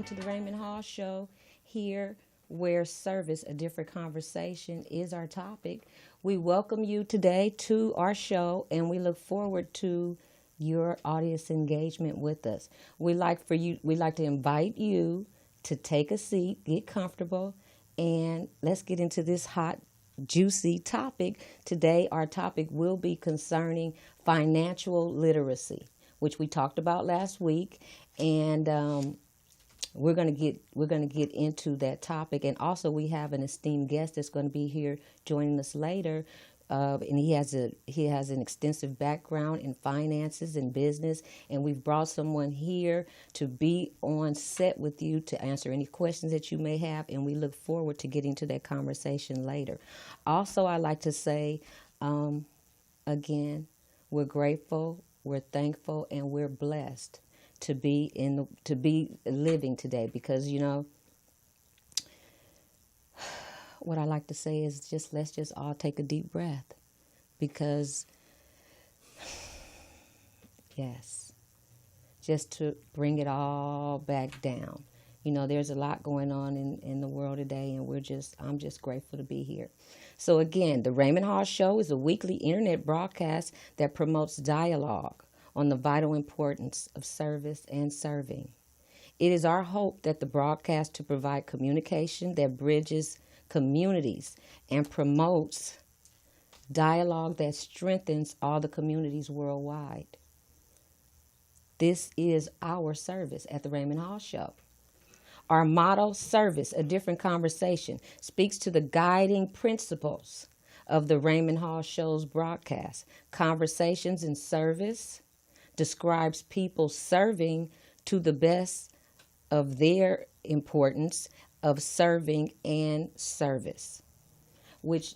to the Raymond Hall Show here, where service, a different conversation, is our topic. We welcome you today to our show, and we look forward to your audience engagement with us. We like to invite you to take a seat, get comfortable, and let's get into this hot, juicy topic. Today, our topic will be concerning financial literacy, which we talked about last week, and we're gonna get into that topic. And also, we have an esteemed guest that's going to be here joining us later. And he has an extensive background in finances and business, and we've brought someone here to be on set with you to answer any questions that you may have, and we look forward to getting to that conversation later. Also, I like to say, again, we're grateful, we're thankful, and we're blessed to be living today, because what I like to say is let's just all take a deep breath, because yes, just to bring it all back down. There's a lot going on in the world today, and I'm just grateful to be here. So again, the Raymond Hall Show is a weekly internet broadcast that promotes dialogue on the vital importance of service and serving. It is our hope that the broadcast to provide communication that bridges communities and promotes dialogue that strengthens all the communities worldwide. This is our service at the Raymond Hall Show. Our motto, service, a different conversation, speaks to the guiding principles of the Raymond Hall Show's broadcast. Conversations in service describes people serving to the best of their importance of serving and service. Which,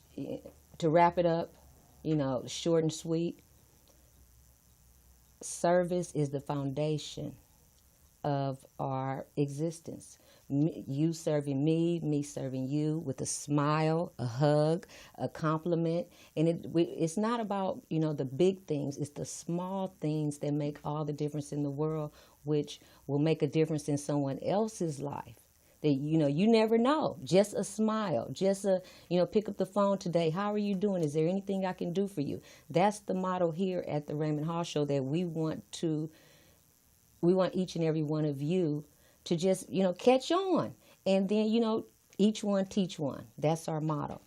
to wrap it up, short and sweet, service is the foundation of our existence. You serving me serving you, with a smile, a hug, a compliment. And it's not about, the big things. It's the small things that make all the difference in the world, which will make a difference in someone else's life. That, you never know. Just a smile, just pick up the phone today. How are you doing? Is there anything I can do for you? That's the motto here at the Raymond Hall Show, that we want each and every one of you to just, catch on. And then, each one teach one. That's our motto.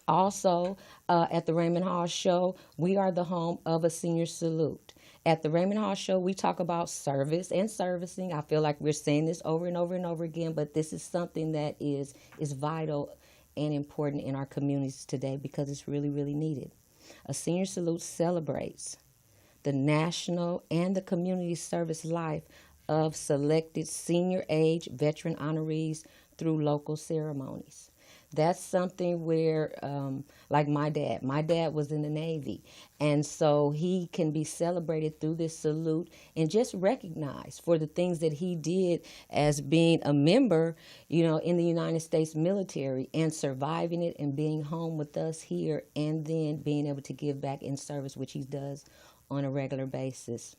Also, at the Raymond Hall Show, we are the home of a senior salute. At the Raymond Hall Show, we talk about service and servicing. I feel like we're saying this over and over and over again, but this is something that is vital and important in our communities today, because it's really, really needed. A senior salute celebrates the national and the community service life of selected senior age veteran honorees through local ceremonies. That's something where, like my dad was in the Navy, and so he can be celebrated through this salute and just recognized for the things that he did as being a member, in the United States military, and surviving it and being home with us here, and then being able to give back in service, which he does on a regular basis.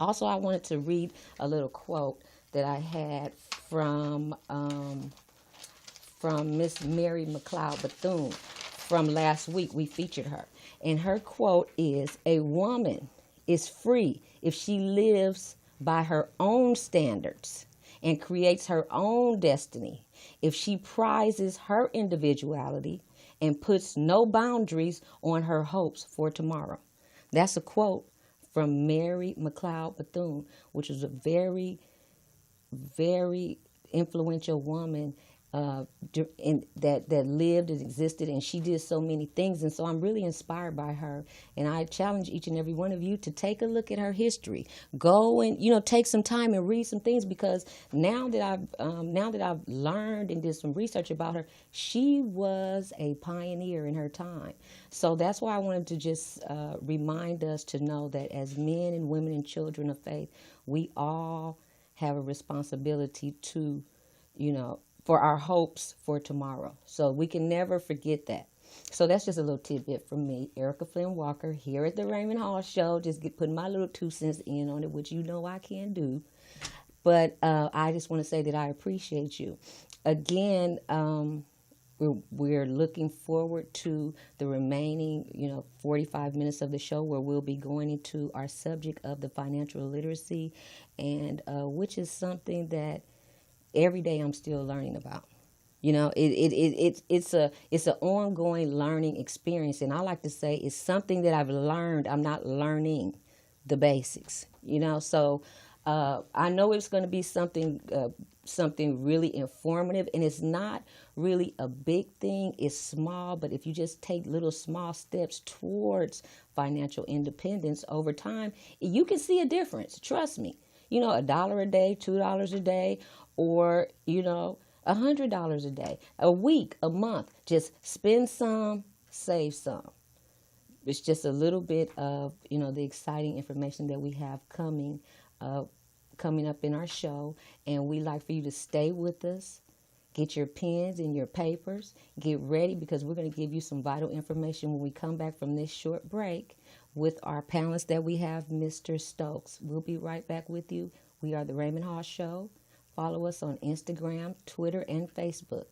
Also, I wanted to read a little quote that I had from Miss Mary McLeod Bethune from last week. We featured her. And her quote is, "A woman is free if she lives by her own standards and creates her own destiny, if she prizes her individuality and puts no boundaries on her hopes for tomorrow." That's a quote from Mary McLeod Bethune, which was a very, very influential woman that lived and existed, and she did so many things. And so I'm really inspired by her, and I challenge each and every one of you to take a look at her history. Go and take some time and read some things, because now that I've learned and did some research about her, she was a pioneer in her time. So that's why I wanted to just remind us to know that as men and women and children of faith, we all have a responsibility to, for our hopes for tomorrow. So we can never forget that. So that's just a little tidbit from me, Erica Flynn Walker, here at the Raymond Hall Show, just putting my little 2 cents in on it, which I can do. But I just want to say that I appreciate you. Again, we're looking forward to the remaining, 45 minutes of the show where we'll be going into our subject of the financial literacy, and which is something that every day I'm still learning about. It's an ongoing learning experience, and I like to say it's something that I've learned. I'm not learning the basics, So I know it's going to be something really informative, and it's not really a big thing. It's small, but if you just take little small steps towards financial independence over time, you can see a difference. Trust me. $1 a day, $2 a day, or $100 a day, a week, a month. Just spend some, save some. It's just a little bit of the exciting information that we have coming up in our show, and we like for you to stay with us. Get your pens and your papers. Get ready, because we're going to give you some vital information when we come back from this short break with our panelist that we have, Mr. Stokes. We'll be right back with you. We are the Raymond Hall Show. Follow us on Instagram, Twitter, and Facebook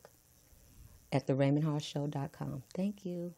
at theraymondhallshow.com. Thank you.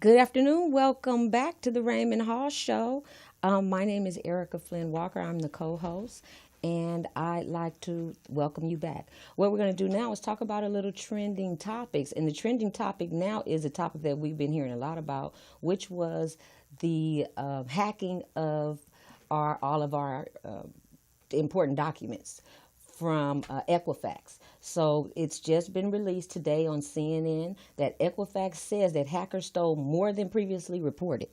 Good afternoon. Welcome back to the Raymond Hall Show. My name is Erica Flynn Walker. I'm the co-host, and I'd like to welcome you back. What we're going to do now is talk about a little trending topics, and the trending topic now is a topic that we've been hearing a lot about, which was the hacking of all of our important documents from Equifax. So it's just been released today on CNN that Equifax says that hackers stole more than previously reported.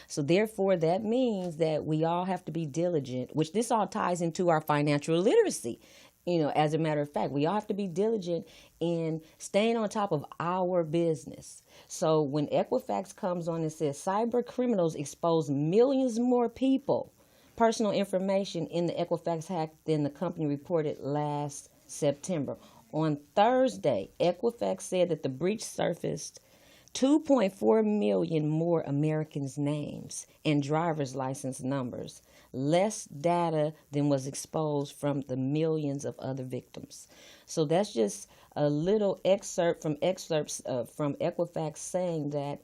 So therefore, that means that we all have to be diligent, which this all ties into our financial literacy. As a matter of fact, we all have to be diligent in staying on top of our business. So when Equifax comes on and says cyber criminals expose millions more people personal information in the Equifax hack than the company reported last September. On Thursday, Equifax said that the breach surfaced 2.4 million more Americans' names and driver's license numbers, less data than was exposed from the millions of other victims. So that's just a little excerpts from Equifax saying that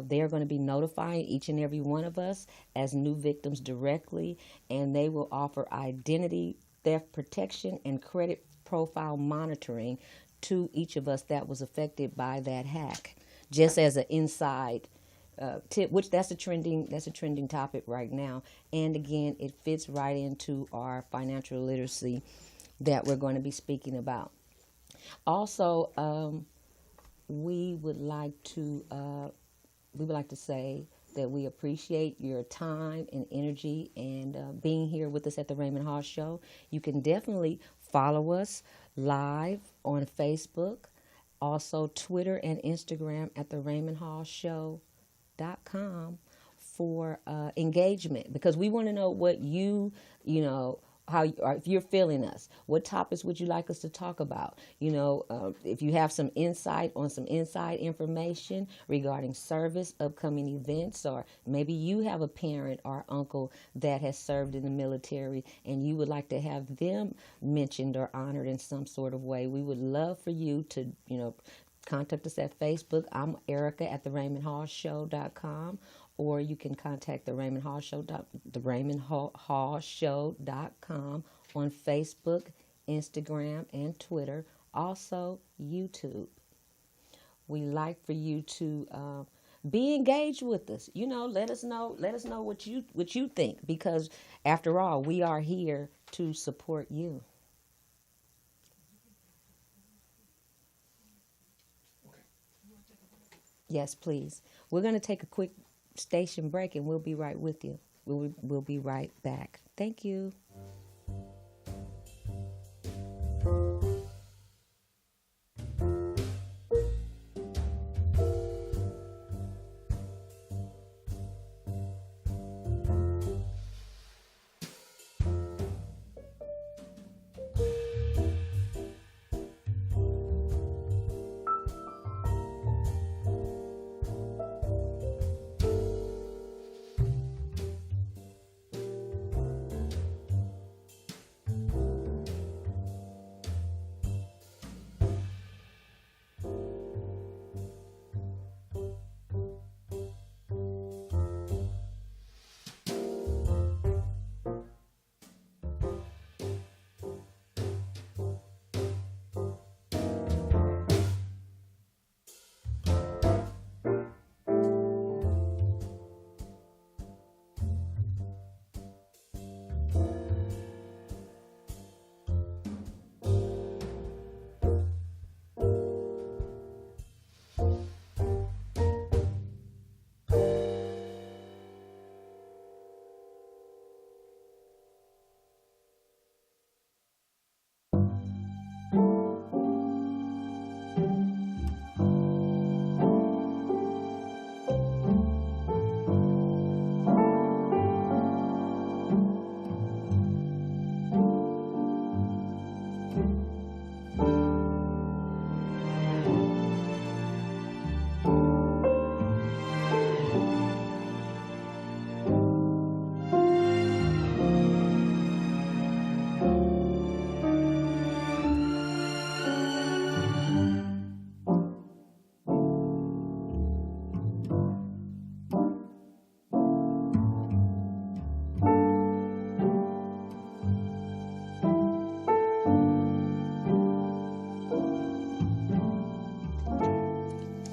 they are going to be notifying each and every one of us as new victims directly, and they will offer identity theft protection and credit profile monitoring to each of us that was affected by that hack. Just as an inside tip, which that's a trending topic right now, and again, it fits right into our financial literacy that we're going to be speaking about. Also, we would like to say that we appreciate your time and energy and being here with us at the Raymond Hall Show. You can definitely follow us live on Facebook, also Twitter and Instagram at the RaymondHallShow.com for engagement, because we want to know what how if you're feeling us. What topics would you like us to talk about? If you have some insight on some inside information regarding service, upcoming events, or maybe you have a parent or uncle that has served in the military and you would like to have them mentioned or honored in some sort of way, we would love for you to, contact us at Facebook. I'm Erica at the RaymondHallShow.com, or you can contact the Raymond Hall Show, the RaymondHallShow.com on Facebook, Instagram, and Twitter. Also, YouTube. We like for you to be engaged with us. Let us know what you think, because after all, we are here to support you. Yes, please. We're going to take a quick station break and we'll be right with you. We'll be right back. Thank you.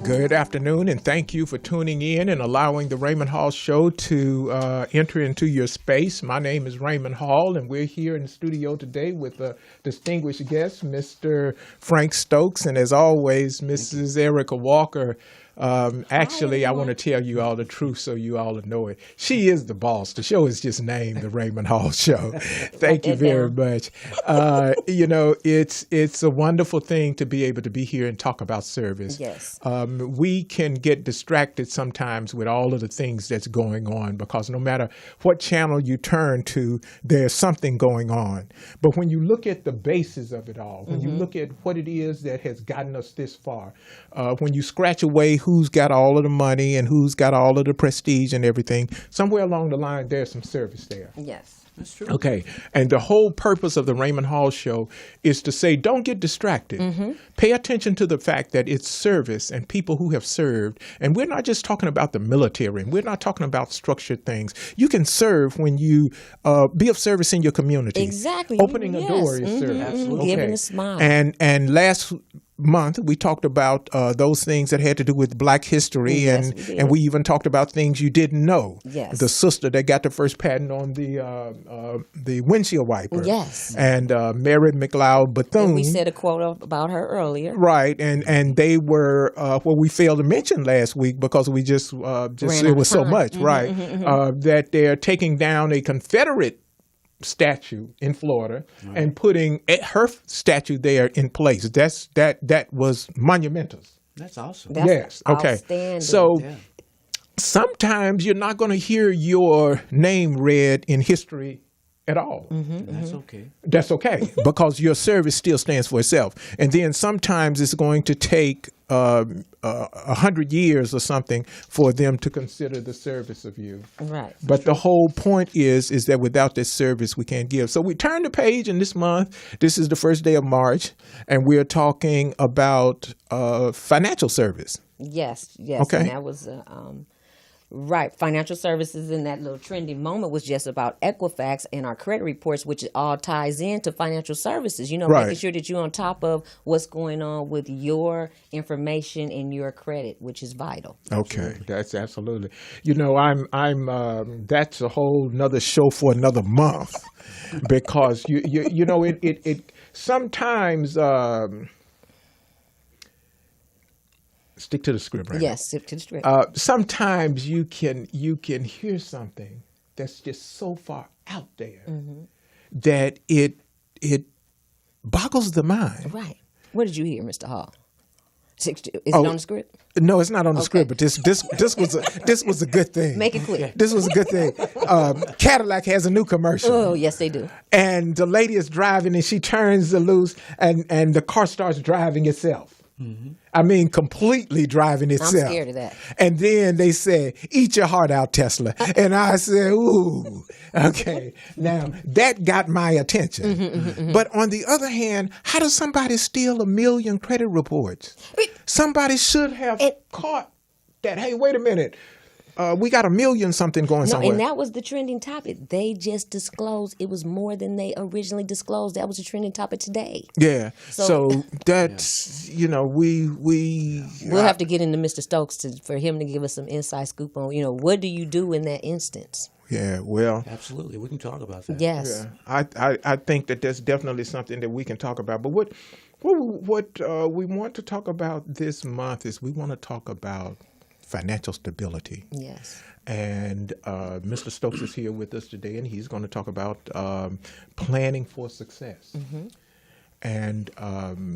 Good afternoon, and thank you for tuning in and allowing the Raymond Hall Show to enter into your space. My name is Raymond Hall, and we're here in the studio today with a distinguished guest, Mr. Frank Stokes, and as always, Mrs. Erica Walker. Actually, I want to tell you all the truth so you all know it. She is the boss. The show is just named the Raymond Hall Show. Thank you very much. It's a wonderful thing to be able to be here and talk about service. Yes. We can get distracted sometimes with all of the things that's going on because no matter what channel you turn to, there's something going on. But when you look at the basis of it all, when you look at what it is that has gotten us this far, when you scratch away who's got all of the money and who's got all of the prestige and everything, somewhere along the line, there's some service there. Yes. That's true. Okay. And the whole purpose of the Raymond Hall Show is to say, don't get distracted. Pay attention to the fact that it's service and people who have served. And we're not just talking about the military, and we're not talking about structured things. You can serve when you be of service in your community. Exactly. Opening a door is service. Absolutely. Giving a smile. And last month we talked about those things that had to do with Black history, Yes, and we did. and we even talked about things you didn't know. Yes. The sister that got the first patent on the windshield wiper. Yes. And Mary McLeod Bethune. And we said a quote about her earlier. Right, and they were what we failed to mention last week because we just Ran it out was of so time. much, that they're taking down a Confederate statue in Florida and putting her statue there in place. That was monumental. That's awesome. That's Yes. Okay. outstanding. So Yeah. sometimes you're not going to hear your name read in history at all. That's okay. That's okay because your service still stands for itself. And then sometimes it's going to take 100 years or something for them to consider the service of you. Right. But the whole point is that without this service, we can't give. So we turn the page, and this month, this is the first day of March, and we're talking about financial service. Yes. Okay. And that was right. Financial services in that little trendy moment was just about Equifax and our credit reports, which all ties into financial services. Right. Making sure that you're on top of what's going on with your information and your credit, which is vital. Okay, that's absolutely. I'm. That's a whole nother show for another month, because it sometimes. Stick to the script, right? Yes, stick to the script. Sometimes you can hear something that's just so far out there that it boggles the mind. Right. What did you hear, Mr. Hall? Is it on the script? No, it's not on the script, but this was a good thing. Make it clear. This was a good thing. Cadillac has a new commercial. Oh, yes, they do. And the lady is driving, and she turns the loose, and the car starts driving itself. I mean, completely driving itself. I'm scared of that. And then they said, "Eat your heart out, Tesla." And I said, "Ooh, okay." Now that got my attention. But on the other hand, how does somebody steal 1 million credit reports? Somebody should have caught that. Hey, wait a minute. We got 1 million something going somewhere. And that was the trending topic. They just disclosed it was more than they originally disclosed. That was the trending topic today. Yeah. So- So that's We'll have to get into Mr. Stokes for him to give us some inside scoop on, what do you do in that instance? Yeah. Well. Absolutely. We can talk about that. Yes. Yeah, I think that that's definitely something that we can talk about. But what we want to talk about this month is we want to talk about financial stability. Yes. And Mr. Stokes is here with us today, and he's going to talk about planning for success. And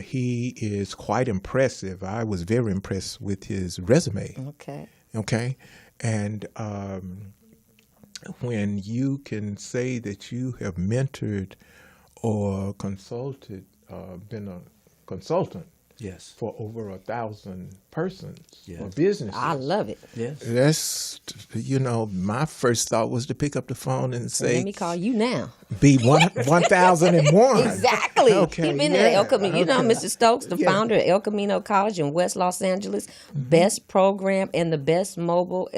he is quite impressive. I was very impressed with his resume. Okay. And when you can say that you have mentored or consulted, been a consultant Yes. for over 1,000 persons Yes. or businesses. I love it. Yes. That's, my first thought was to pick up the phone and say, Let me call you now. be 1,001. Exactly. Okay, He been at El Camino. okay. Mr. Stokes, the founder of El Camino College in West Los Angeles, best program and the best mobile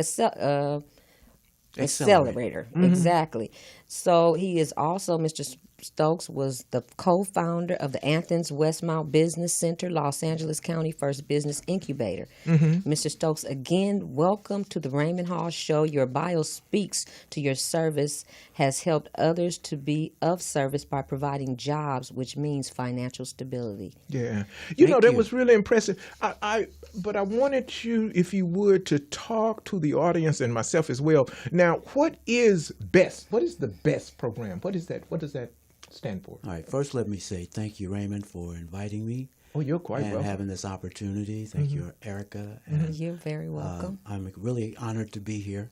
accelerator. Exactly. So he is also Mr. Stokes was the co-founder of the Athens Westmount Business Center, Los Angeles County First Business Incubator. Mr. Stokes, again, welcome to the Raymond Hall Show. Your bio speaks to your service has helped others to be of service by providing jobs, which means financial stability. Yeah. Thank That you. was really impressive. But I wanted you, if you would, to talk to the audience and myself as well. Now, what is BEST? What is the BEST program? What is that? What does that stand for? All right. First, let me say thank you, Raymond, for inviting me Oh, you're quite and welcome. having this opportunity. Thank you, Erica. And, You're very welcome. I'm really honored to be here.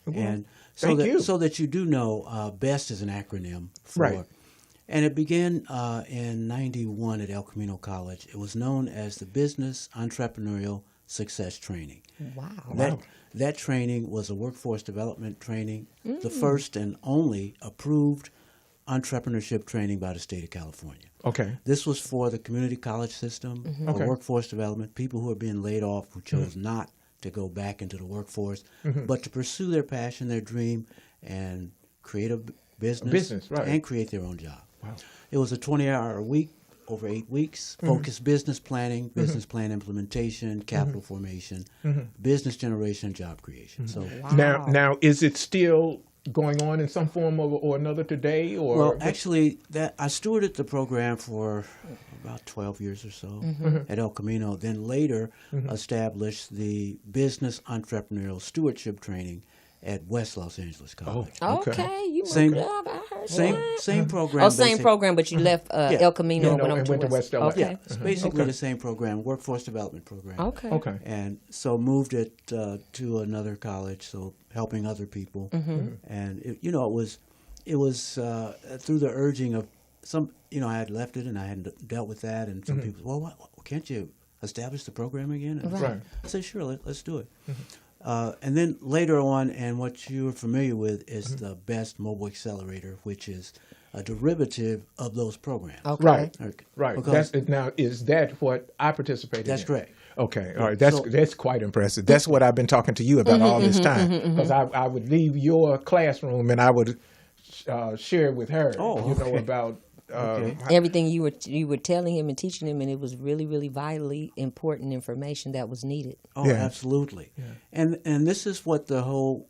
Well, And thank you. so that you do know, BEST is an acronym for, Right. and it began in '91 at El Camino College. It was known as the Business Entrepreneurial Success Training. Wow. That training was a workforce development training, the first and only approved entrepreneurship training by the state of California. Okay. This was for the community college system, Okay. workforce development, people who are being laid off who chose not to go back into the workforce, but to pursue their passion, their dream, and create a business, right. and create their own job. Wow. It was a 20-hour week over 8 weeks, focused business planning, business plan implementation, capital formation, business generation, job creation. So, Now, is it still going on in some form or another today? Or well, actually, that I stewarded the program for about 12 years or so at El Camino. Then later, established the Business Entrepreneurial Stewardship Training at West Los Angeles College. Okay, you Same- moved up. I heard Same that. same program. Oh, same basic- program, but you left El Camino and went to West LA. Okay. Yeah, it's basically Okay. the same program, workforce development program. Okay. Okay. And so moved it to another college, so helping other people. And it was through the urging of some. I had left it and I hadn't dealt with that, and some people, well, can't you establish the program again? And Right. I said, sure, let's do it. And then later on, and what you're familiar with is the BEST Mobile Accelerator, which is a derivative of those programs. Okay. Right. Okay. Right. Because- Now, is that what I participated in? That's correct. Okay. All right. That's quite impressive. That's what I've been talking to you about all this time. Because I would leave your classroom and I would share with her, Oh, okay. about Everything you were telling him and teaching him, and it was really, really vitally important information that was needed. Oh, Yeah. absolutely. And this is what the whole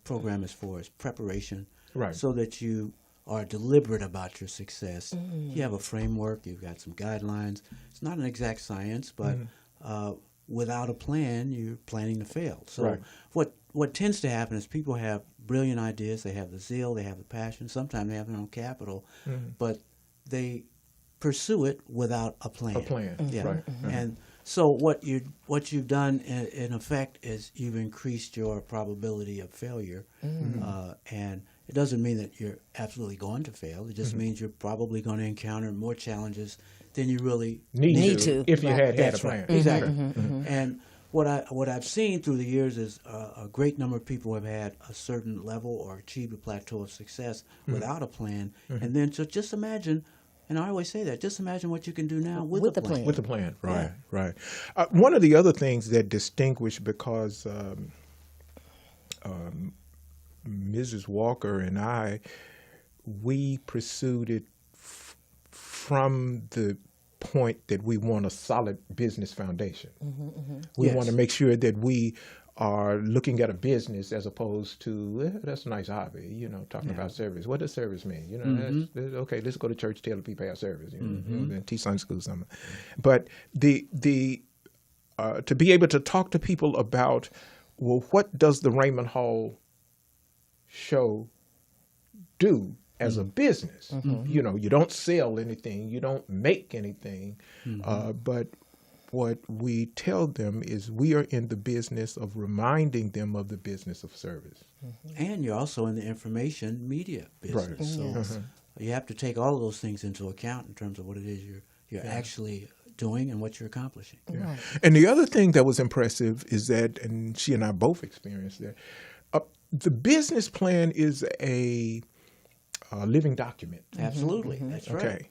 program is for, is preparation. Right. So that you are deliberate about your success. You have a framework, you've got some guidelines. It's not an exact science, but without a plan, you're planning to fail. So Right. what tends to happen is people have brilliant ideas, they have the zeal, they have the passion, sometimes they have their own capital, but they pursue it without a plan. A plan, Yeah. right. And so what you've done in effect is you've increased your probability of failure, and it doesn't mean that you're absolutely going to fail. It just means you're probably going to encounter more challenges than you really Need to. if you Right. had a That's plan. right. Exactly. And what I've seen through the years is a great number of people have had a certain level or achieved a plateau of success without a plan, and then so just imagine. And I always say that. Just imagine what you can do now with a plan. With the plan, right, right. One of the other things that distinguished, because Mrs. Walker and I, we pursued it from the point that we want a solid business foundation. We Yes. want to make sure that we are looking at a business as opposed to, that's a nice hobby, talking about service. What does service mean? That's, okay, let's go to church, tell the people our service, and teach Sunday school something. But the to be able to talk to people about, well, what does the Raymond Hall show do as a business? You don't sell anything, you don't make anything, but what we tell them is we are in the business of reminding them of the business of service. And you're also in the information media business. So you have to take all of those things into account in terms of what it is you're actually doing and what you're accomplishing. Right. And the other thing that was impressive is that, and she and I both experienced that, the business plan is a living document. Absolutely. That's right. Okay.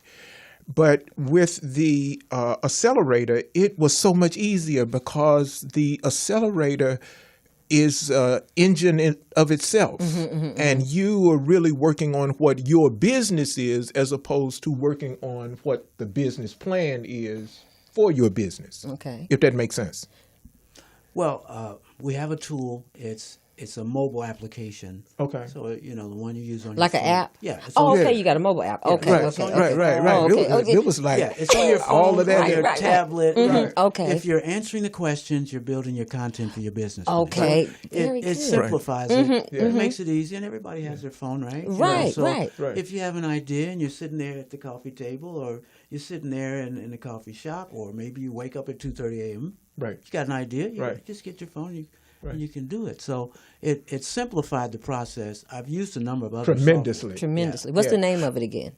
But with the accelerator, it was so much easier because the accelerator is engine of itself, and you are really working on what your business is as opposed to working on what the business plan is for your business. Okay. If that makes sense. Well, we have a tool. It's a mobile application. Okay. So the one you use on Like your an phone. app? Yeah. It's Oh, on, okay. Yeah. You got a mobile app. Okay. Right, Okay. right, okay. right. Oh, okay. Okay. It was like Yeah, it's on your phone, all of that. Right, your right. tablet. Right. Okay. If you're answering the questions, you're building your content for your business. Okay. So Very it good. simplifies it. It makes it easy, and everybody has their phone, right? Right, So right. if you have an idea and you're sitting there at the coffee table, or you're sitting there in the coffee shop, or maybe you wake up at 2:30 a.m. Right. You got an idea. You Right. just get your phone. Right. And you can do it. So it simplified the process. I've used a number of other Tremendously. Tremendously. What's Yeah. the name of it again?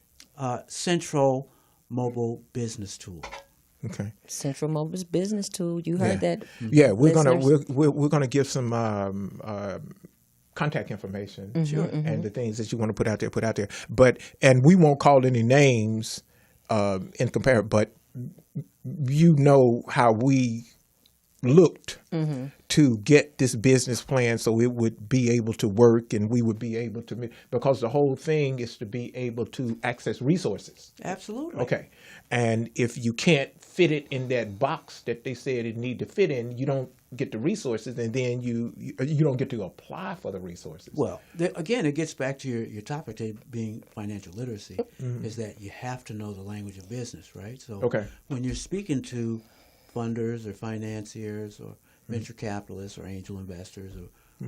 Central Mobile Business Tool. Okay. Central Mobile Business Tool. You heard that? Yeah, we're Listeners? we're gonna give some contact information, Sure. and the things that you want to put out there. And we won't call any names in compare, but you know how we looked to get this business plan so it would be able to work and we would be able to, because the whole thing is to be able to access resources. Absolutely. Okay. And if you can't fit it in that box that they said it need to fit in, you don't get the resources, and then you don't get to apply for the resources. Well, again, it gets back to your topic being financial literacy, is that you have to know the language of business, right? So Okay. when you're speaking to funders or financiers or venture capitalists or angel investors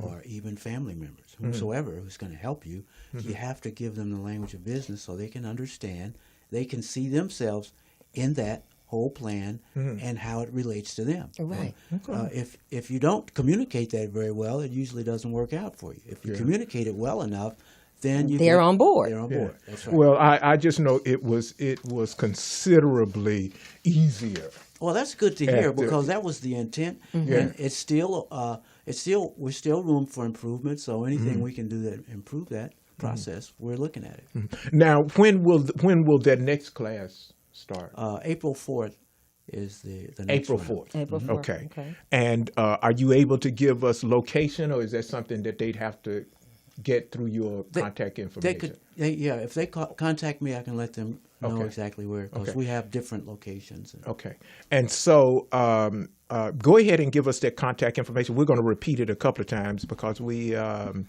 or even family members, whosoever who's going to help you, you have to give them the language of business so they can understand, they can see themselves in that whole plan and how it relates to them. Right. If you don't communicate that very well, it usually doesn't work out for you. If you communicate it well enough, then They're on board. They're on board. That's right. Well, I just know it was considerably easier. Well, that's good to hear After- because that was the intent, Yeah. and we're still room for improvement. So anything we can do to improve that process, we're looking at it. Now, when will that next class start? April 4th is the next April one. 4th. April 4th. Okay. Okay. And are you able to give us location, or is that something that they'd have to get through your contact They information? could, if they contact me, I can let them know Okay. exactly where, because Okay. we have different locations. Okay. And so go ahead and give us that contact information. We're going to repeat it a couple of times because we want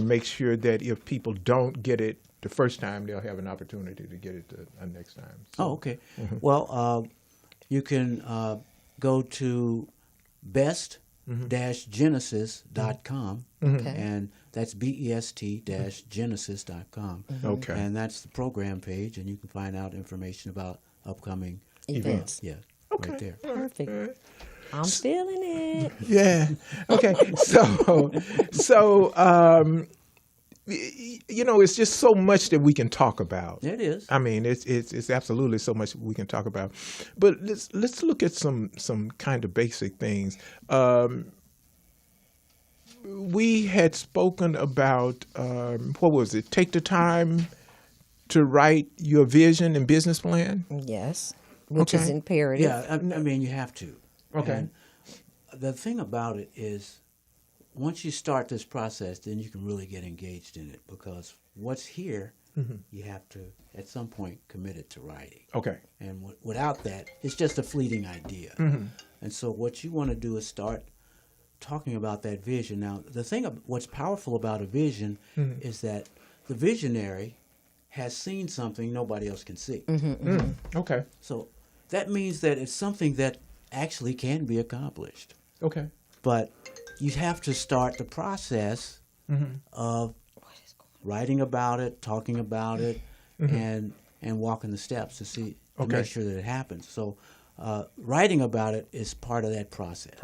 to make sure that if people don't get it the first time, they'll have an opportunity to get it the next time. So, Oh, okay. Well, you can go to best-genesis.com, Okay. and that's best-genesis.com. Okay. And that's the program page, and you can find out information about upcoming Events. Yeah, Okay. right there. Perfect. I'm feeling it. Yeah. Okay. It's just so much that we can talk about. It is. I mean, it's absolutely so much we can talk about. But let's look at some kind of basic things. We had spoken about what was it? Take the time to write your vision and business plan. Yes. Which is Okay. imperative. Yeah, I mean, you have to. Okay. And the thing about it is, once you start this process, then you can really get engaged in it, because what's here, you have to, at some point, commit it to writing. Okay. And without that, it's just a fleeting idea. And so what you want to do is start talking about that vision. Now, what's powerful about a vision is that the visionary has seen something nobody else can see. Okay. So that means that it's something that actually can be accomplished. Okay. But you have to start the process of writing about it, talking about it, and walking the steps to Okay. make sure that it happens. So writing about it is part of that process.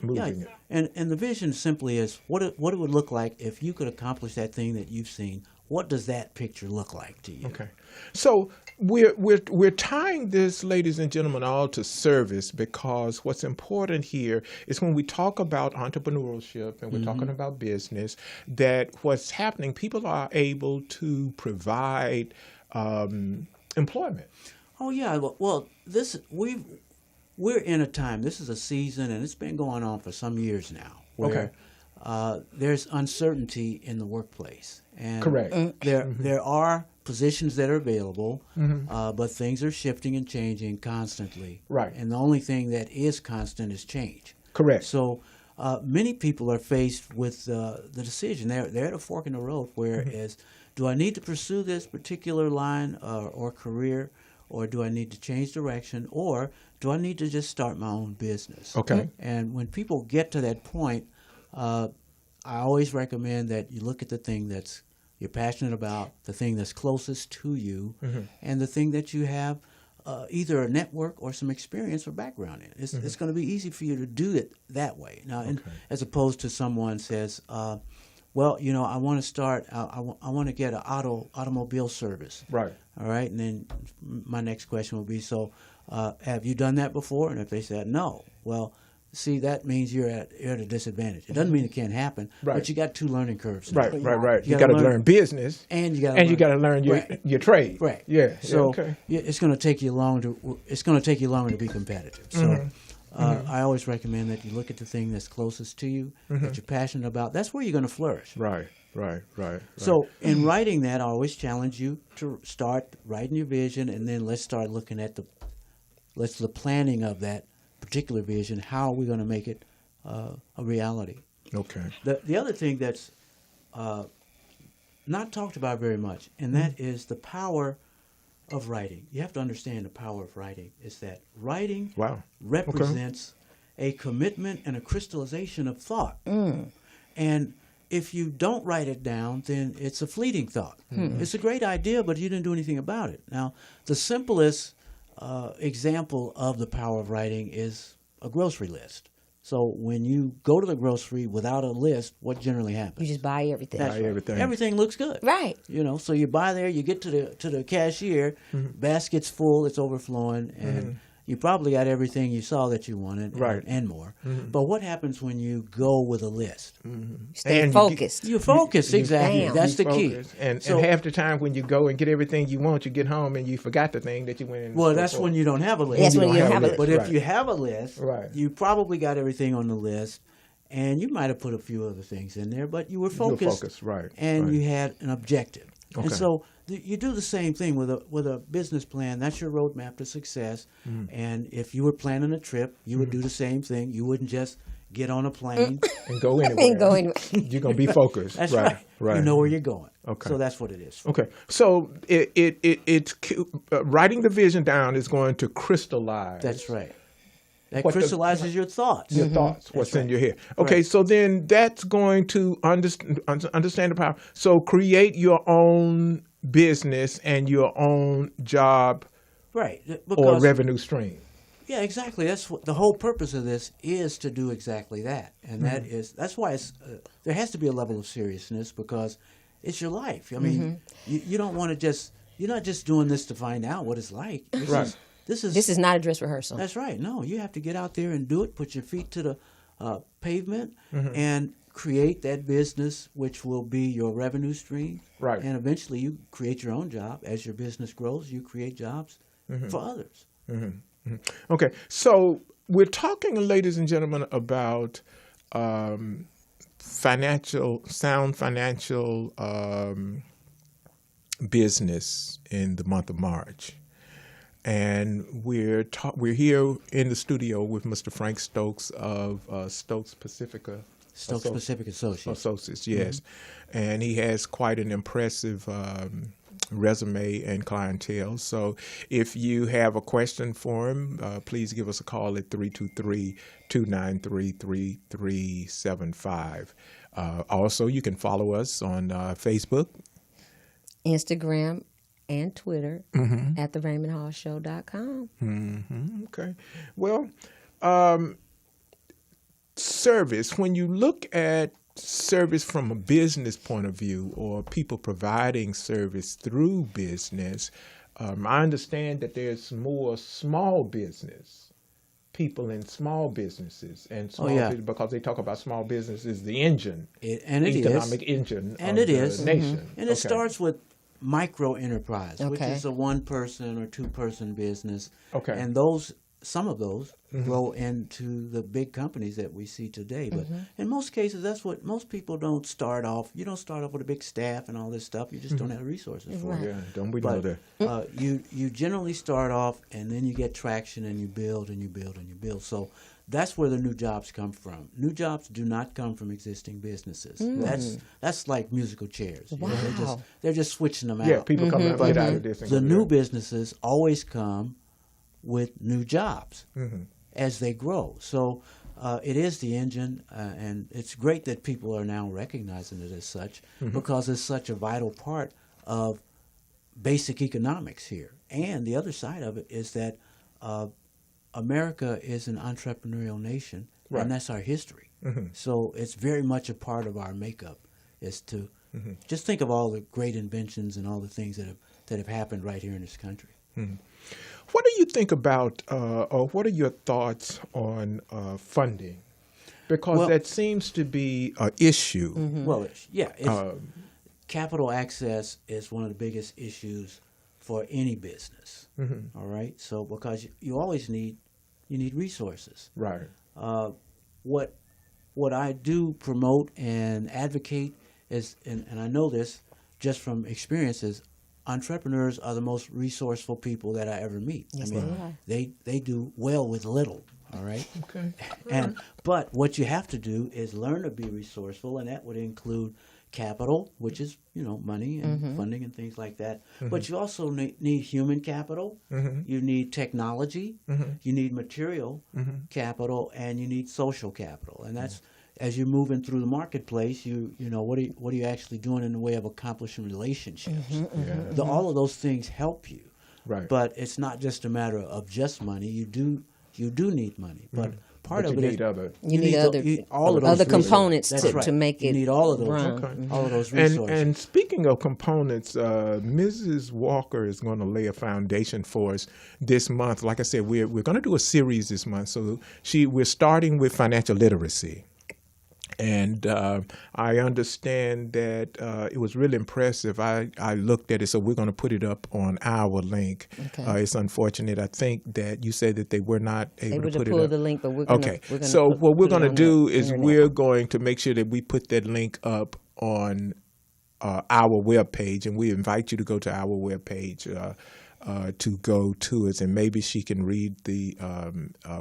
Moving it. And the vision simply is what it would look like if you could accomplish that thing that you've seen. What does that picture look like to you? Okay. So we're tying this, ladies and gentlemen, all to service, because what's important here is when we talk about entrepreneurship and we're talking about business, that what's happening, people are able to provide employment. Oh yeah. Well, we're in a time. This is a season, and it's been going on for some years now, where there's uncertainty in the workplace. And Correct. there are positions that are available, but things are shifting and changing constantly. Right. And the only thing that is constant is change. Correct. So many people are faced with the decision. They're at a fork in the road where is, do I need to pursue this particular line or career, or do I need to change direction, or do I need to just start my own business? Okay. And when people get to that point, I always recommend that you look at the thing that's you're passionate about, the thing that's closest to you, and the thing that you have either a network or some experience or background in. It's going to be easy for you to do it that way. Now, as opposed to someone says, well, I want to start, I want to get an automobile service. Right. All right, and then my next question will be, so have you done that before? And if they said no, well, see, that means you're at a disadvantage. It doesn't mean it can't happen, but you got two learning curves. Right. You got to learn business, and you got to learn your trade. Right. Yeah. So it's going to take you longer to be competitive. So I always recommend that you look at the thing that's closest to you, that you're passionate about. That's where you're going to flourish. Right. So in writing that, I always challenge you to start writing your vision, and then let's start looking at the planning of that particular vision. How are we going to make it a reality? Okay. The other thing that's not talked about very much, and that is the power of writing. You have to understand the power of writing is that writing represents a commitment and a crystallization of thought. And if you don't write it down, then it's a fleeting thought. It's a great idea, but you didn't do anything about it. Now, the simplest example of the power of writing is a grocery list. So when you go to the grocery without a list, what generally happens? You just buy everything. That's right. Everything looks good. Right. So you buy there, you get to the cashier, basket's full, it's overflowing, and you probably got everything you saw that you wanted, and more. But what happens when you go with a list? Stay focused. You focus, exactly. That's the key. And half the time when you go and get everything you want, you get home and you forgot the thing that you went in. Well, that's when you don't have a list. That's when you don't have a list. But if you have a list, you probably got everything on the list, and you might have put a few other things in there, but you were focused. You were focused, right. And you had an objective. Okay. And so you do the same thing with a business plan. That's your roadmap to success. And if you were planning a trip, you would do the same thing. You wouldn't just get on a plane and go anywhere. You're going to be focused. That's right. You know where you're going. Okay. So that's what it is. Okay. So it's writing the vision down is going to crystallize. That's right. That crystallizes your thoughts. Your thoughts, what's in your head. Okay, so then that's going to understand the power. So create your own business and your own job or revenue stream. Yeah, exactly. That's what the whole purpose of this is, to do exactly that. And that's why there has to be a level of seriousness, because it's your life. I mean, you don't want to you're not just doing this to find out what it's like. This is not a dress rehearsal. That's right. No, you have to get out there and do it. Put your feet to the pavement and create that business, which will be your revenue stream. Right. And eventually, you create your own job. As your business grows, you create jobs for others. Okay. So we're talking, ladies and gentlemen, about sound financial business in the month of March. And we're here in the studio with Mr. Frank Stokes of Stokes Pacific Associates, yes. And he has quite an impressive resume and clientele. So if you have a question for him, please give us a call at 323-293-3375. Also, you can follow us on Facebook, Instagram, and Twitter at theRaymondHallShow.com. Okay. Well, service, when you look at service from a business point of view, or people providing service through business, I understand that there's more small business, people in small businesses, and business, because they talk about small business is the engine, economic engine of the nation. And it starts with micro enterprise, which is a one-person or two-person business. Okay. And those some of those grow into the big companies that we see today. But in most cases, that's what most people don't start off. You don't start off with a big staff and all this stuff. You just don't have the resources for it. Yeah, don't we know But that? you generally start off, and then you get traction, and you build and you build and you build. So that's where the new jobs come from. New jobs do not come from existing businesses. That's like musical chairs. You know, they're just switching them out. Yeah, people come up get out of this. And The go new there. businesses always come with new jobs as they grow. So it is the engine, and it's great that people are now recognizing it as such because it's such a vital part of basic economics here. And the other side of it is that America is an entrepreneurial nation, Right. and that's our history. So it's very much a part of our makeup is to just think of all the great inventions and all the things that have happened right here in this country. What do you think about, or what are your thoughts on funding? Because Well- that seems to be an issue. Well, capital access is one of the biggest issues for any business. All right, so because you always need resources. Right. What I do promote and advocate is, and I know this just from experience, is entrepreneurs are the most resourceful people that I ever meet. Yes, I mean, they do well with little. All right. Okay. But what you have to do is learn to be resourceful, and that would include capital, which is money and funding and things like that. But you also need human capital. You need technology. You need material capital, and you need social capital. And that's as you're moving through the marketplace. What are you actually doing in the way of accomplishing relationships? All of those things help you. Right. But it's not just a matter of just money. You do need money, but part But of you it need other. You need other all of those other resources. components That's right. to make You it need all of those. run. All of those resources. And speaking of components, Mrs. Walker is going to lay a foundation for us this month. Like I said, we're going to do a series this month. So we're starting with financial literacy. And I understand that it was really impressive. I looked at it, so we're going to put it up on our link. Okay. It's unfortunate. I think that you said that they were not able to put it pull up. the link, but we're going Okay. So what we're going to do is we're going to make sure that we put that link up on our webpage, and we invite you to go to our webpage to go to it, and maybe she can read the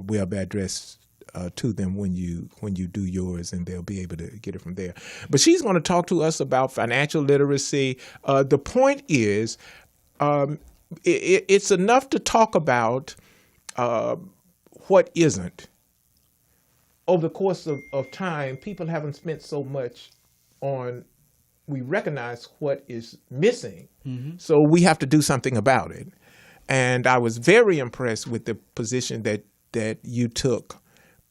web address to them when you do yours, and they'll be able to get it from there. But she's going to talk to us about financial literacy. The point is, it's enough to talk about what isn't. Over the course of time, people haven't spent so much on. We recognize what is missing, so we have to do something about it. And I was very impressed with the position that you took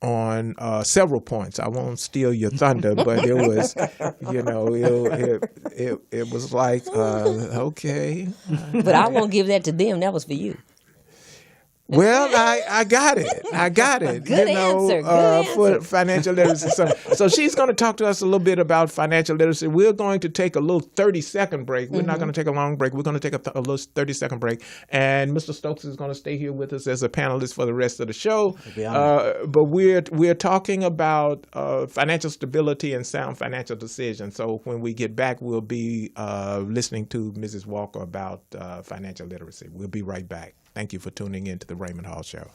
on several points. I won't steal your thunder, but it was, it was like, okay. But I won't give that to them. That was for you. Well, I got it. Good answer. Good for answer. financial literacy. So she's going to talk to us a little bit about financial literacy. We're going to take a little 30-second break. We're not going to take a long break. We're going to take a little 30-second break. And Mr. Stokes is going to stay here with us as a panelist for the rest of the show. But we're talking about financial stability and sound financial decisions. So when we get back, we'll be listening to Mrs. Walker about financial literacy. We'll be right back. Thank you for tuning in to the Raymond Hall Show.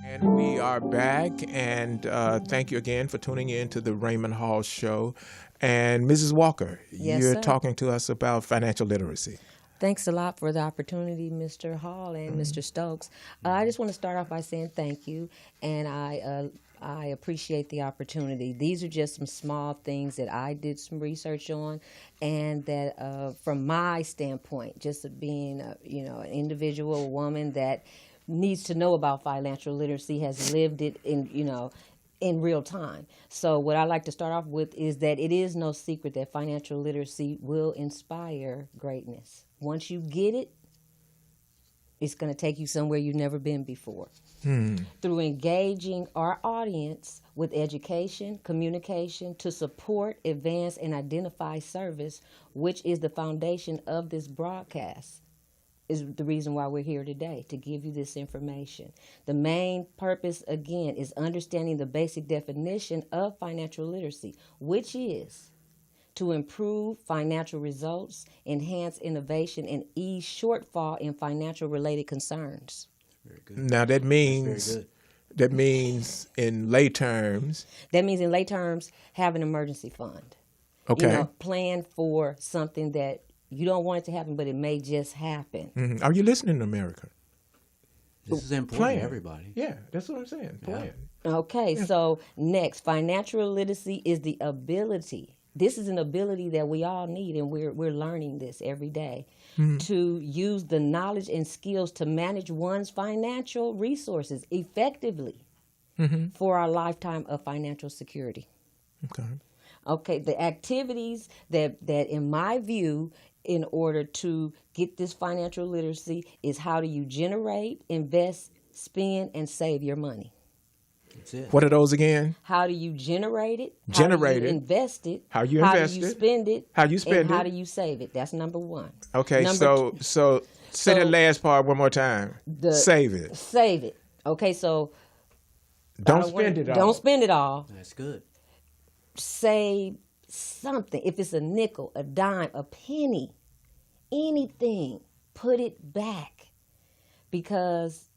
And we are back, and thank you again for tuning in to the Raymond Hall Show. And Mrs. Walker, Yes, you're sir. talking to us about financial literacy. Thanks a lot for the opportunity, Mr. Hall and Mr. Stokes. I just want to start off by saying thank you, and I appreciate the opportunity. These are just some small things that I did some research on, and that from my standpoint, just being an individual woman that needs to know about financial literacy, has lived it in real time. So what I like to start off with is that it is no secret that financial literacy will inspire greatness. Once you get it, it's going to take you somewhere you've never been before. Through engaging our audience with education, communication to support, advance, and identify service, which is the foundation of this broadcast, is the reason why we're here today, to give you this information. The main purpose, again, is understanding the basic definition of financial literacy, which is to improve financial results, enhance innovation, and ease shortfall in financial related concerns. Very good. Now that means Very good. that means in lay terms. That means in lay terms, have an emergency fund. Okay. Plan for something that you don't want it to happen, but it may just happen. Mhm. Are you listening, America? This is important Plan. to everybody. Yeah, that's what I'm saying. Plan. Okay, so next, financial literacy is the ability. This is an ability that we all need, and we're learning this every day, to use the knowledge and skills to manage one's financial resources effectively for our lifetime of financial security. Okay. Okay, the activities that in my view, in order to get this financial literacy, is how do you generate, invest, spend, and save your money. That's it. What are those again? How do you generate it? Generate how do you it. invest it? How you how invest do you it. spend it? How you spend and how it. do you save it? That's number one. Okay, Number so say the so last part one more time. Save it. Save it. Okay, so Don't spend it all. Don't spend it all. That's good. Save something. If it's a nickel, a dime, a penny, anything, put it back, because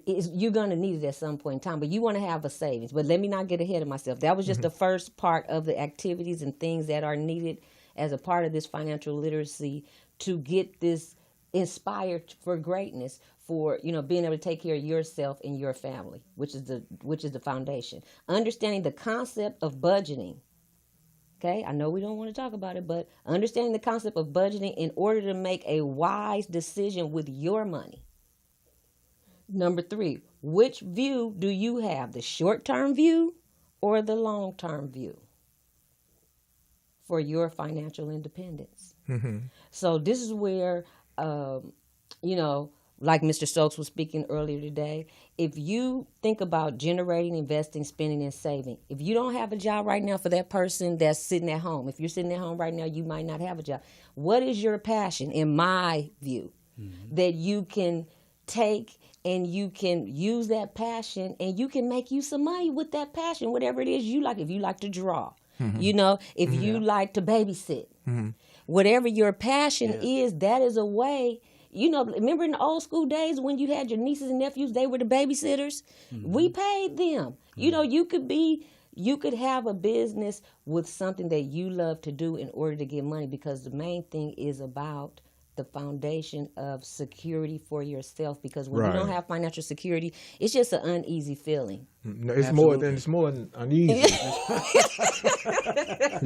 you're going to need it at some point in time, but you want to have a savings. But let me not get ahead of myself. That was just the first part of the activities and things that are needed as a part of this financial literacy to get this inspired for greatness, for being able to take care of yourself and your family, which is the foundation. Understanding the concept of budgeting. Okay, I know we don't want to talk about it, but understanding the concept of budgeting in order to make a wise decision with your money. Number 3, which view do you have, the short-term view or the long-term view for your financial independence? So this is where, like Mr. Stokes was speaking earlier today, if you think about generating, investing, spending, and saving, if you don't have a job right now, for that person that's sitting at home, if you're sitting at home right now, you might not have a job. What is your passion, in my view, that you can take and you can use that passion and you can make you some money with that passion, whatever it is you like. If you like to draw, if you like to babysit, whatever your passion is, that is a way. Remember in the old school days when you had your nieces and nephews, they were the babysitters? We paid them. You could have a business with something that you love to do in order to get money, because the main thing is about the foundation of security for yourself, because when you don't have financial security, it's just an uneasy feeling. No, it's more than uneasy.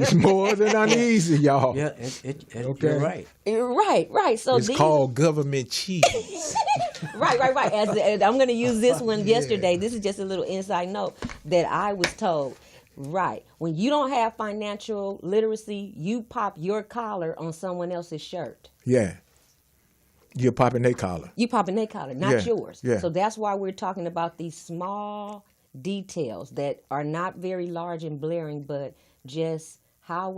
It's more than uneasy, y'all. Yeah, Okay. You're right. Right. So It's called government cheese. Right. As I'm going to use this one yesterday. This is just a little inside note that I was told. Right. When you don't have financial literacy, you pop your collar on someone else's shirt. Yeah. You're popping their collar. You popping their collar, not yours. Yeah. So that's why we're talking about these small details that are not very large and blaring, but just how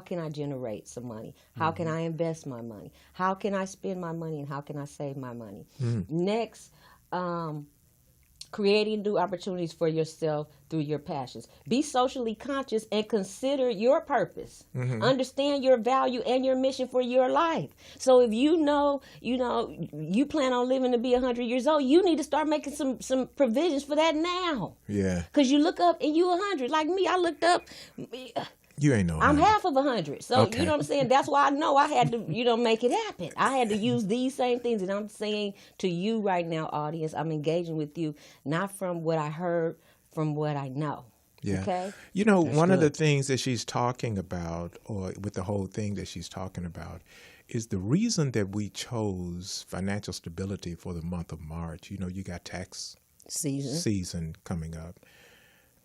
can I generate some money? How can I invest my money? How can I spend my money, and how can I save my money? Next, creating new opportunities for yourself through your passions. Be socially conscious and consider your purpose. Understand your value and your mission for your life. So if you plan on living to be 100 years old, you need to start making some provisions for that now. Yeah. Because you look up and you 100. Like me, I looked up. You ain't no I'm 100. half of 100. So, Okay. you know what I'm saying? That's why I know I had to, make it happen. I had to use these same things. And I'm saying to you right now, audience, I'm engaging with you, not from what I heard, from what I know. Yeah. Okay? You know, That's one of the good. things that she's talking about, or with the whole thing that she's talking about, is the reason that we chose financial stability for the month of March. You know, you got tax season coming up.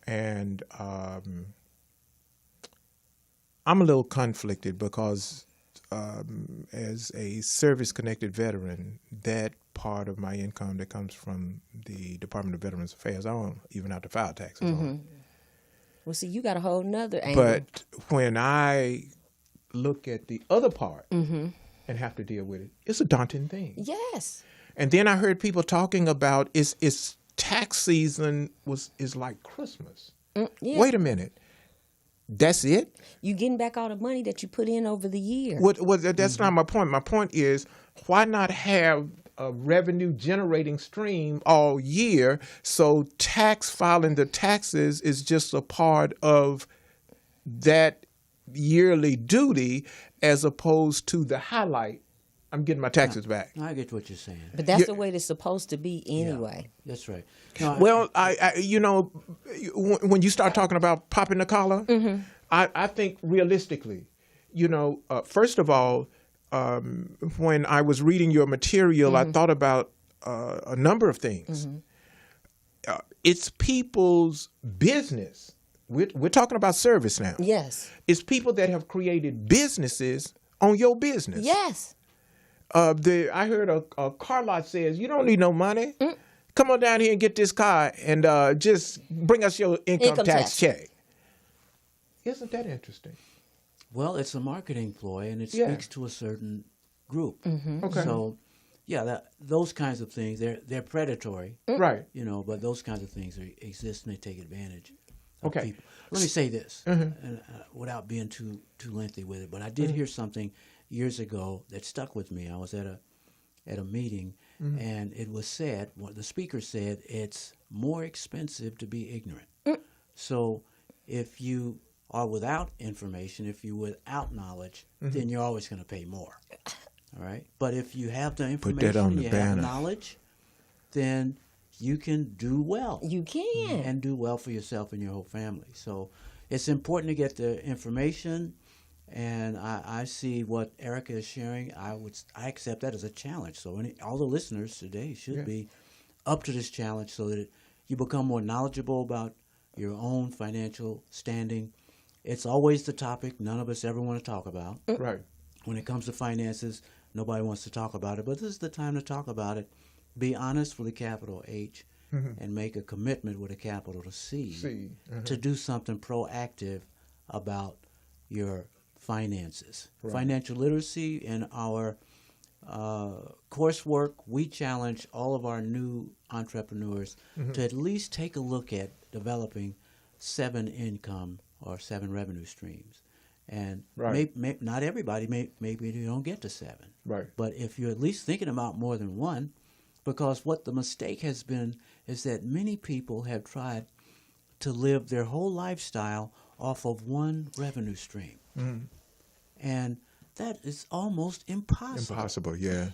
And I'm a little conflicted because as a service-connected veteran, that part of my income that comes from the Department of Veterans Affairs, I don't even have to file taxes on. Well, see, you got a whole nother angle. But when I look at the other part and have to deal with it, it's a daunting thing. Yes. And then I heard people talking about it's tax season is like Christmas. Yeah. Wait a minute. That's it? You getting back all the money that you put in over the year. That's not my point. My point is, why not have a revenue generating stream all year so filing the taxes is just a part of that yearly duty as opposed to the highlight? I'm getting my taxes back. I get what you're saying. But that's the way it's supposed to be anyway. That's right. No, Well, when you start talking about popping the collar, I think realistically, first of all, when I was reading your material, I thought about a number of things. It's people's business. We're talking about service now. Yes. It's people that have created businesses on your business. Yes. I heard a car lot says, you don't need no money. Come on down here and get this car and just bring us your income tax check. Isn't that interesting? well, it's a marketing ploy, and it Yeah. speaks to a certain group. Okay. So, yeah, those kinds of things, they're predatory, Right. but those kinds of things exist, and they take advantage of Okay. people. Let me say this, and, without being too lengthy with it, but I did hear something years ago that stuck with me. I was at a meeting, and it was said, the speaker said, it's more expensive to be ignorant. So if you are without information, if you're without knowledge, then you're always going to pay more. All right? But if you have the that information, on the you banner. have knowledge, then you can do well. You can. And do well for yourself and your whole family. So it's important to get the information, and I see what Erica is sharing. I accept that as a challenge. So all the listeners today should be up to this challenge so that you become more knowledgeable about your own financial standing. It's always the topic none of us ever want to talk about. Right. When it comes to finances, nobody wants to talk about it, but this is the time to talk about it. Be honest with a capital H and make a commitment with a capital C. To do something proactive about your finances. Right. Financial literacy in our coursework, we challenge all of our new entrepreneurs to at least take a look at developing 7 income or 7 revenue streams. And Right. not everybody, maybe you don't get to 7. Right. But if you're at least thinking about more than one, because what the mistake has been is that many people have tried to live their whole lifestyle off of one revenue stream. And that is almost impossible. Impossible, yeah.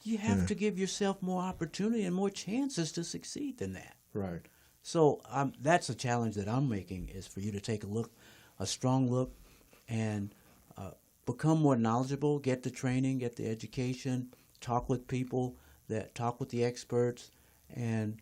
You have to give yourself more opportunity and more chances to succeed than that. Right. So that's a challenge that I'm making, is for you to take a strong look, and become more knowledgeable, get the training, get the education, talk with people, talk with the experts, and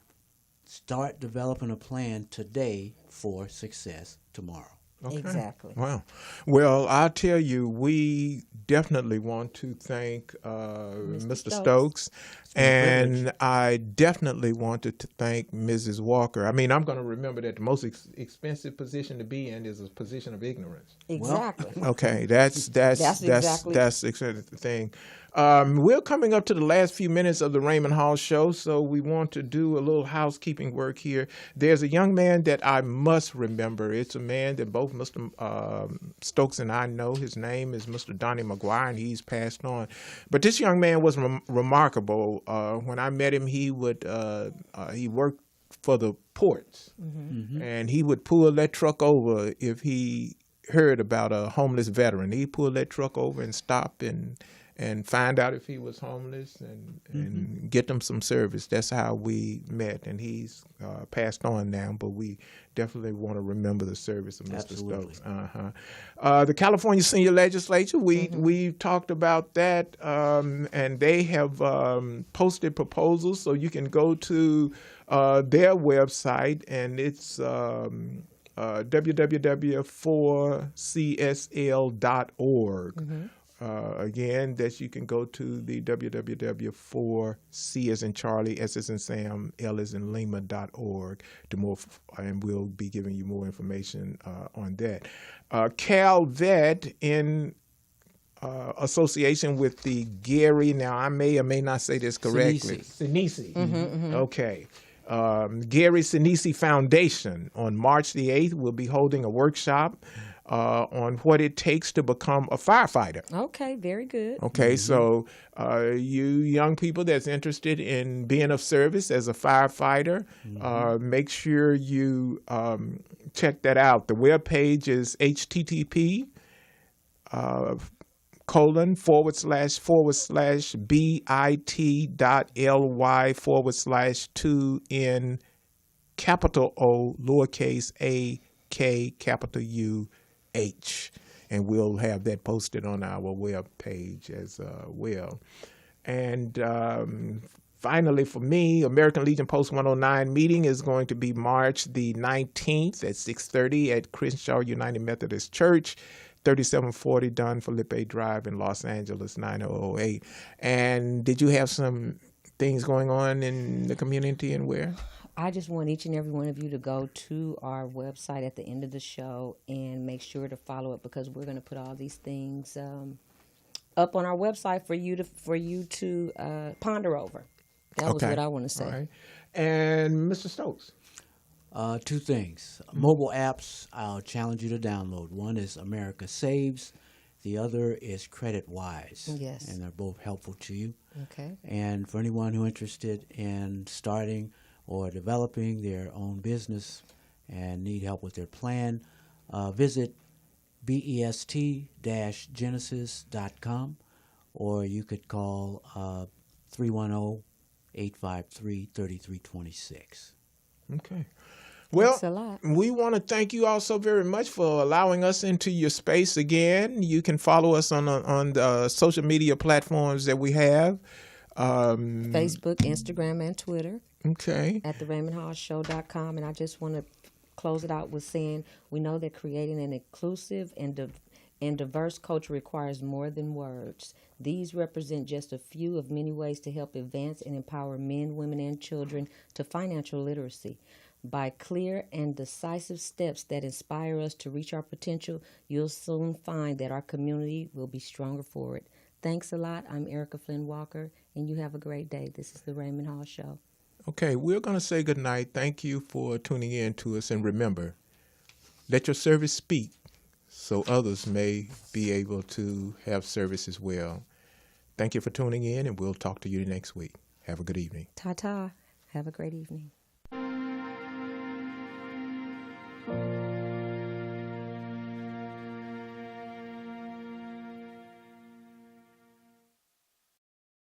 start developing a plan today for success tomorrow. Okay. Exactly. Wow. Well, I'll tell you, we definitely want to thank Mr. Stokes, and I definitely wanted to thank Mrs. Walker. I mean, I'm going to remember that the most expensive position to be in is a position of ignorance. Exactly. Okay, that's exactly the thing. We're coming up to the last few minutes of the Raymond Hall show, so we want to do a little housekeeping work here. There's a young man that I must remember. It's a man that both Mr. Stokes and I know. His name is Mr. Donnie McGuire, and he's passed on. But this young man was remarkable. When I met him, he worked for the ports, and he would pull that truck over if he heard about a homeless veteran. He pulled that truck over and stopped and find out if he was homeless and get them some service. That's how we met, and he's passed on now, but we definitely want to remember the service of Mr. Absolutely. Stokes. The California Senior Legislature, we talked about that, and they have posted proposals, so you can go to their website, and it's www.4csl.org. Again, that you can go to the www.4C as in Charlie, S as in Sam, L as in Lima.org to more, and we'll be giving you more information on that. CalVet, in association with the Gary, now I may or may not say this correctly. Sinisi. Okay. Gary Sinisi Foundation on March the 8th will be holding a workshop on what it takes to become a firefighter. Okay, very good. Okay, so you young people that's interested in being of service as a firefighter, make sure you check that out. The webpage is http://bit.ly/2 capital O lowercase a k capital U H, and we'll have that posted on our web page as well. And finally, for me, American Legion Post 109 meeting is going to be March the 19th at 6:30 at Crenshaw United Methodist Church, 3740 Don Felipe Drive in Los Angeles, 9008. And did you have some things going on in the community and where? I just want each and every one of you to go to our website at the end of the show and make sure to follow it, because we're going to put all these things up on our website for you to ponder over. That was what I want to say. All right. And Mr. Stokes? Two things. Mobile apps I'll challenge you to download. One is America Saves. The other is Credit Wise. Yes. And they're both helpful to you. Okay. And for anyone who is interested in starting or developing their own business and need help with their plan, visit best-genesis.com, or you could call 310-853-3326. Okay. Well, Thanks a lot. we want to thank you all so very much for allowing us into your space again. You can follow us on the social media platforms that we have. Facebook, Instagram, and Twitter. Okay. At theRaymondHallShow.com. And I just want to close it out with saying we know that creating an inclusive and diverse culture requires more than words. These represent just a few of many ways to help advance and empower men, women, and children to financial literacy. By clear and decisive steps that inspire us to reach our potential, you'll soon find that our community will be stronger for it. Thanks a lot. I'm Erica Flynn Walker, and you have a great day. This is The Raymond Hall Show. Okay, we're going to say good night. Thank you for tuning in to us. And remember, let your service speak so others may be able to have service as well. Thank you for tuning in, and we'll talk to you next week. Have a good evening. Ta-ta. Have a great evening.